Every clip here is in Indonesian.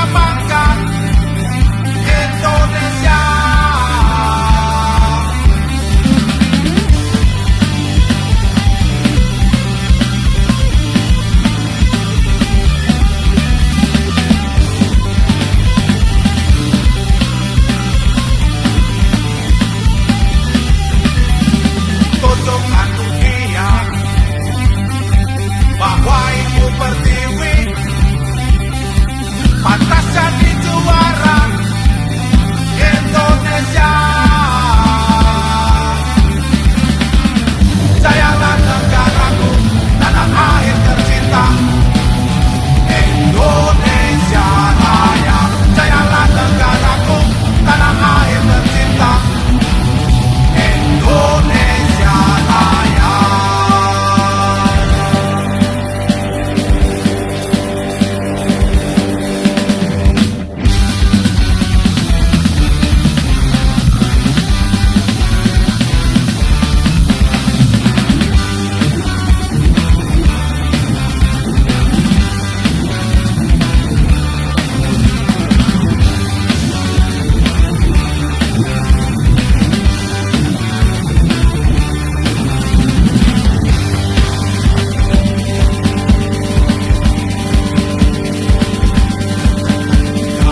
banggakan Indonesia. Tunjukkan dunia bahwa ibu pertiwi pantas jadi juara Indonesia. Jayalah negaraku, tanah air tercinta Indonesia Raya. Jayalah negaraku, tanah air tercinta Indonesia Raya.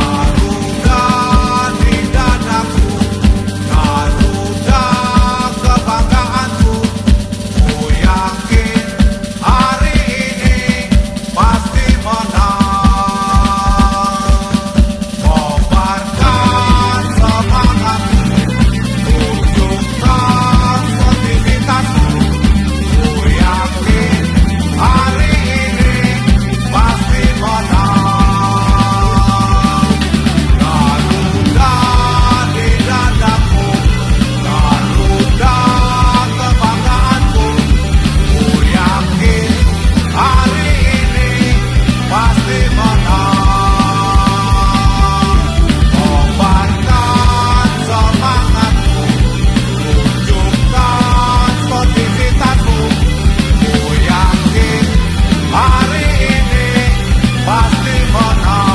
Garuda di dadaku, Garuda kebanggaanku. Ku yakin hari ini pasti menang. Kobarkan semangatmu, tunjukkan sportivitasmu. Ku yakin hari ini pasti menang. Garuda di dadaku, Garuda kebanggaanku. Ku yakin hari ini pasti menang. Kobarkan semangatmu, tunjukkan sportivitasmu. Ku yakin hari ini pasti menang.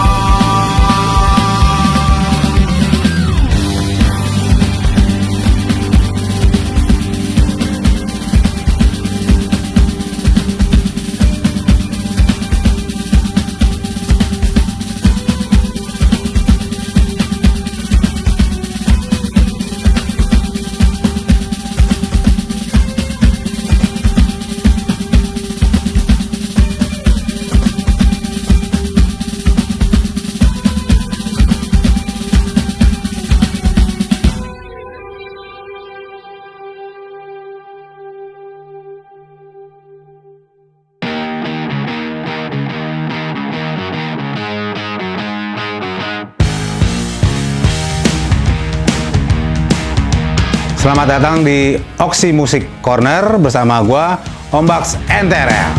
Selamat datang di Oxy Music Corner bersama gua Om Baks Entere.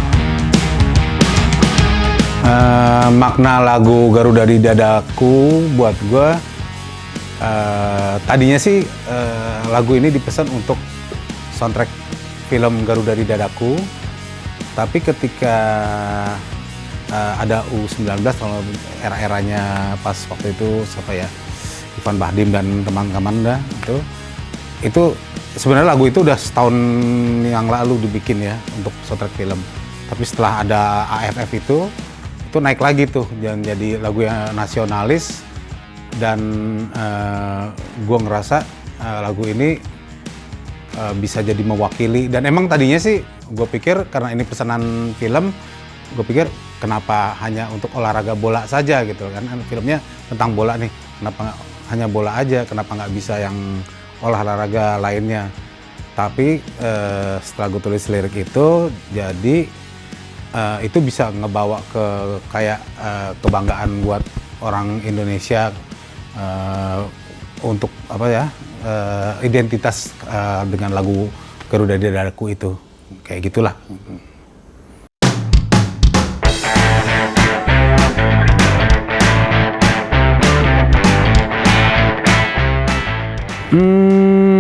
Makna lagu Garuda di Dadaku buat gua tadinya sih lagu ini dipesan untuk soundtrack film Garuda di Dadaku, tapi ketika ada U19 kalau era-eranya pas waktu itu siapa ya, Ivan Bahdim dan teman-teman dah itu sebenarnya lagu itu udah setahun yang lalu dibikin ya untuk soundtrack film. Tapi setelah ada AFF itu naik lagi tuh jadi lagu yang nasionalis, dan gue ngerasa lagu ini bisa jadi mewakili. Dan emang tadinya sih gue pikir karena ini pesanan film, gue pikir kenapa hanya untuk olahraga bola saja gitu kan, filmnya tentang bola nih, kenapa hanya bola aja, kenapa nggak bisa yang olahraga lainnya. Tapi setelah gue tulis lirik itu, jadi itu bisa ngebawa ke kayak kebanggaan buat orang Indonesia, untuk apa ya, identitas dengan lagu Garuda di Dadaku itu, kayak gitulah.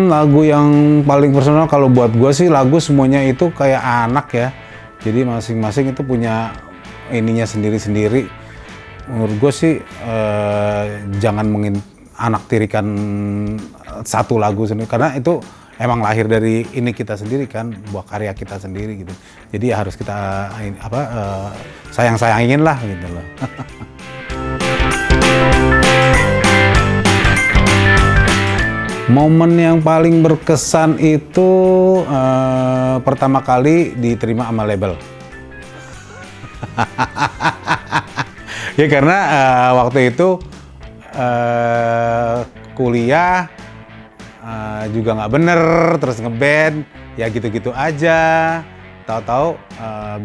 Lagu yang paling personal kalau buat gue sih, lagu semuanya itu kayak anak ya. Jadi masing-masing itu punya ininya sendiri-sendiri. menurut gue sih jangan anak tirikan satu lagu sendiri, karena itu emang lahir dari ini kita sendiri kan, buah karya kita sendiri gitu. Jadi ya harus kita sayang-sayangin lah gitu loh. Momen yang paling berkesan itu pertama kali diterima sama label. Ya karena waktu itu kuliah juga nggak bener, terus ngeband, ya gitu-gitu aja. Tahu-tahu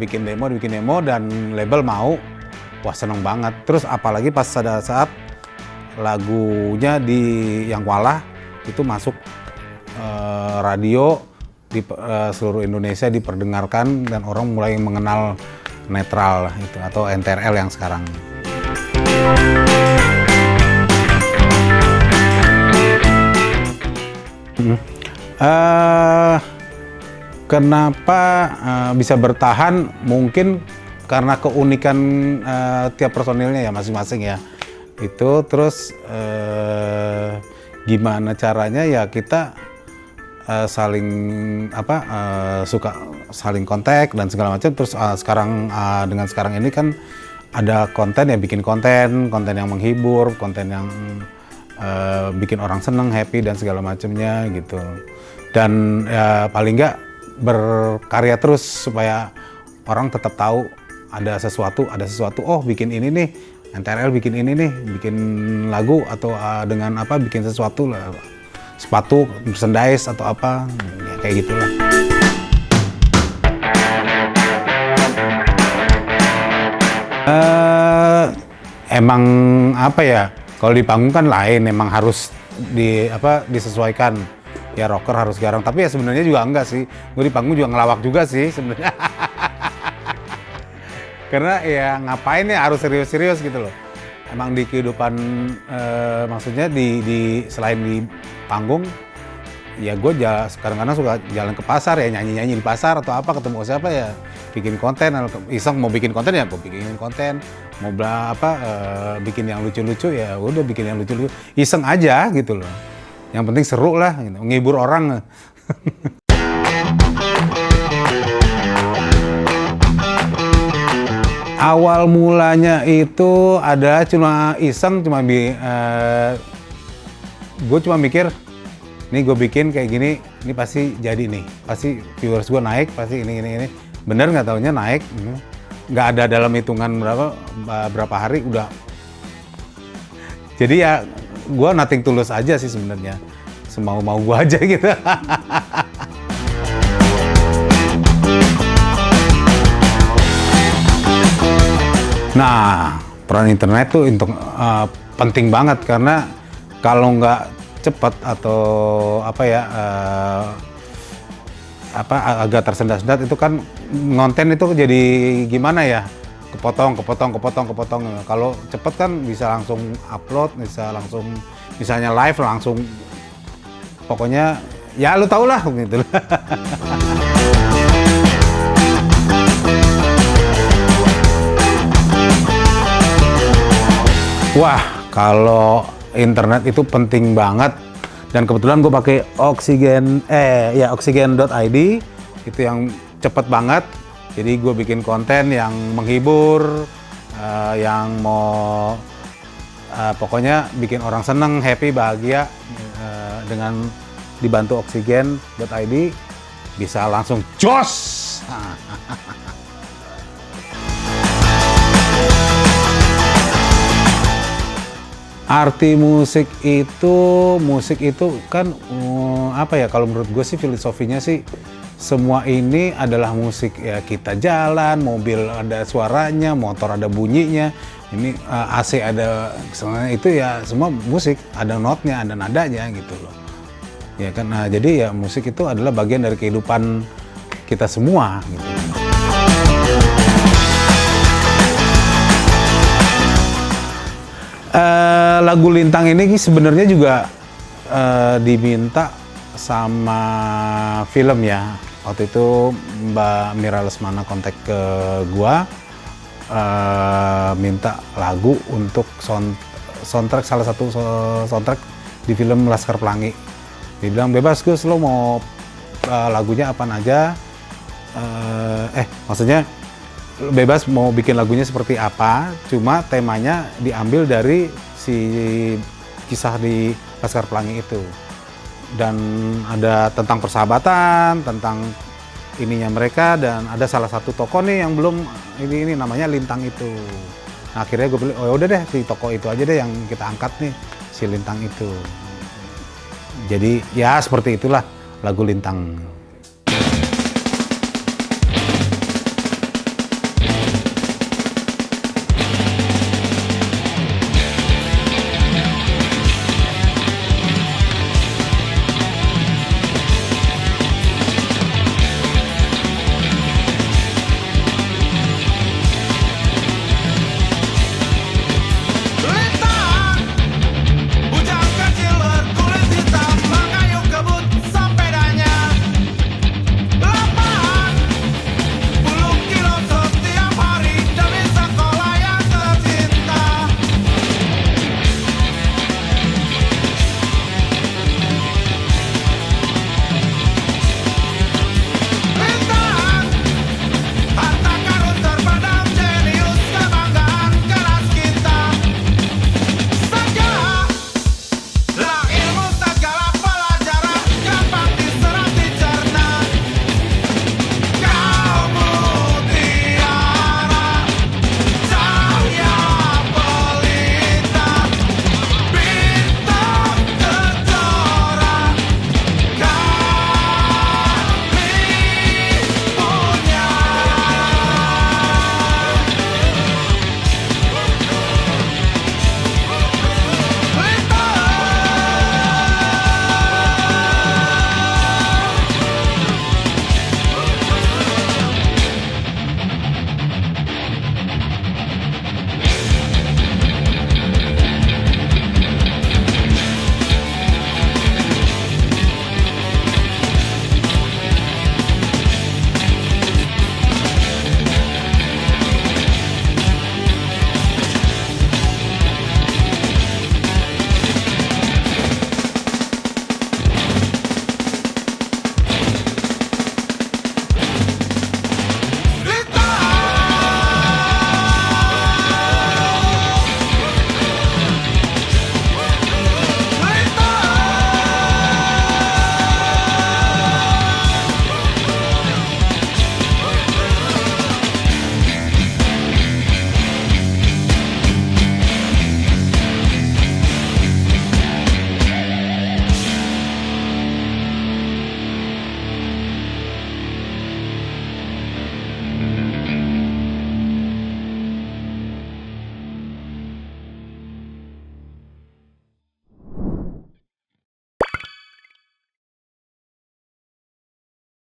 bikin demo dan label mau, wah seneng banget. Terus apalagi pas pada saat lagunya di Yang Kuala itu masuk radio di seluruh Indonesia diperdengarkan dan orang mulai mengenal Netral itu atau NTRL yang sekarang. Kenapa bisa bertahan? Mungkin karena keunikan tiap personilnya ya masing-masing ya. Itu terus gimana caranya ya kita saling suka saling kontak dan segala macam. Terus sekarang dengan sekarang ini kan ada konten ya, bikin konten yang menghibur, konten yang bikin orang seneng, happy dan segala macamnya gitu. Dan paling nggak berkarya terus supaya orang tetap tahu ada sesuatu. Oh bikin ini nih, NTRL bikin ini nih, bikin lagu atau dengan bikin sesuatu lah, sepatu, merchandise atau apa, ya kayak gitulah. Emang kalau di panggung kan lain, emang harus disesuaikan. Ya rocker harus garang, tapi ya sebenarnya juga enggak sih. Gue di panggung juga ngelawak juga sih sebenarnya. Karena ya ngapain ya harus serius-serius gitu loh. Emang di kehidupan maksudnya di selain di panggung ya gue kadang-kadang suka jalan ke pasar ya, nyanyi-nyanyi di pasar atau apa, ketemu siapa ya bikin konten, iseng mau bikin konten ya gue bikin konten, mau bikin yang lucu-lucu ya udah bikin yang lucu-lucu, iseng aja gitu loh. Yang penting seru lah, gitu. Ngibur orang. Awal mulanya itu ada cuma iseng, gue cuma mikir, nih gue bikin kayak gini, ini pasti jadi nih, pasti viewers gue naik, pasti ini. Bener nggak taunya naik, nggak ada dalam hitungan berapa hari udah. Jadi ya gue nothing tulus aja sih sebenarnya, semau-mau gue aja gitu. Nah, peran internet tuh penting banget karena kalau nggak cepat atau agak tersendat-sendat itu kan konten itu jadi gimana ya, kepotong. Kalau cepet kan bisa langsung upload, bisa langsung misalnya live langsung, pokoknya ya lu tau lah gitu. Wah, kalau internet itu penting banget dan kebetulan gue pakai oxygen.id itu yang cepet banget. Jadi gue bikin konten yang menghibur, yang mau pokoknya bikin orang seneng, happy, bahagia dengan dibantu oxygen.id bisa langsung jos. Arti musik itu kan kalau menurut gue sih filosofinya sih semua ini adalah musik ya, kita jalan, mobil ada suaranya, motor ada bunyinya, ini AC ada misalnya, itu ya semua musik, ada notnya, ada nadanya gitu loh. Ya kan, jadi ya musik itu adalah bagian dari kehidupan kita semua gitu. Lagu Lintang ini sebenarnya juga diminta sama film ya. Waktu itu Mbak Mira Lesmana kontak ke gua, minta lagu untuk soundtrack, salah satu soundtrack di film Laskar Pelangi. Dia bilang, bebas Gus, lo mau lagunya apaan aja, maksudnya bebas mau bikin lagunya seperti apa, cuma temanya diambil dari si kisah di Laskar Pelangi itu. Dan ada tentang persahabatan, tentang ininya mereka, dan ada salah satu tokoh nih yang belum ini namanya Lintang itu. Nah, akhirnya gue bilang, oh udah deh si tokoh itu aja deh yang kita angkat nih, si Lintang itu. Jadi ya seperti itulah lagu Lintang.